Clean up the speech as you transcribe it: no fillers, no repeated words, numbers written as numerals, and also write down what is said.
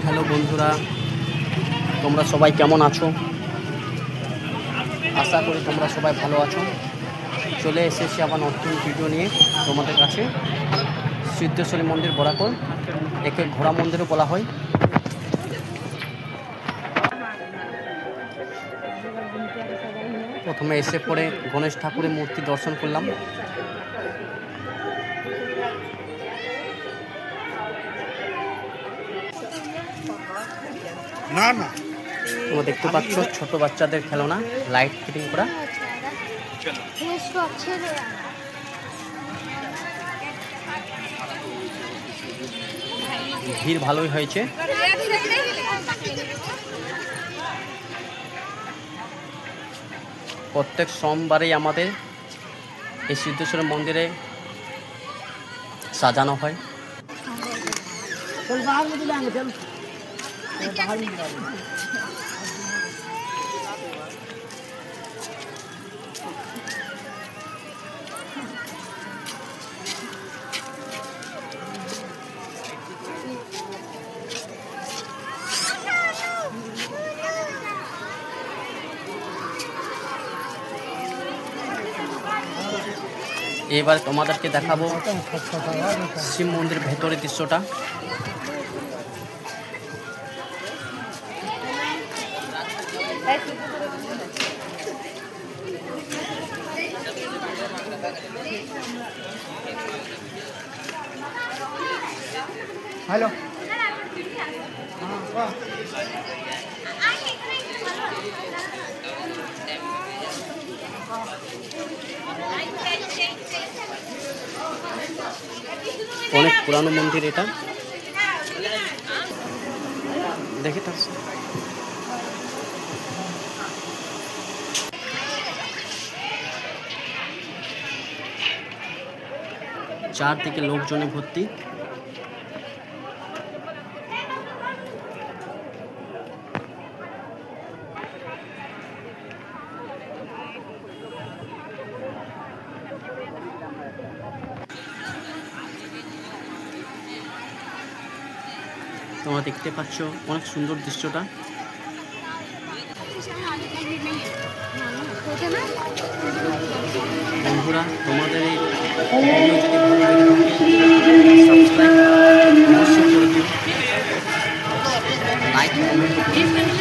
Hello বন্ধুরা, তোমরা সবাই কেমন আছো? আশা করি তোমরা সবাই ভালো আছো। চলে এসেছি আবার নতুন ভিডিও নিয়ে তোমাদের কাছে। সিদ্ধেশ্বরী মন্দির বরাকর, একে ঘোড়া মন্দিরও বলা হয়। প্রথমে এসে পরে গণেশ ঠাকুরের মূর্তি দর্শন করলাম। না না, তোমরা দেখতে পাচ্ছ ছোট বাচ্চাদের খেলনা, লাইট ফিটিং করা। ভিড় ভালোই হয়েছে। প্রত্যেক সোমবারেই আমাদের এই সিদ্ধেশ্বর মন্দিরে সাজানো হয়। এবার তোমাদেরকে দেখাবো শিব মন্দির ভেতরের দৃশ্যটা। হ্যালো, অনেক পুরানো মন্দির এটা, দেখে তো চারদিকে লোকজনে ভর্তি। তোমরা দেখতে পাচ্ছ অনেক সুন্দর দৃশ্যটা। বন্ধুরা, তোমাদের এই ভিডিও যদি ভালো লাগে সাবস্ক্রাইব অবশ্যই করে দিও, লাইক কমেন্ট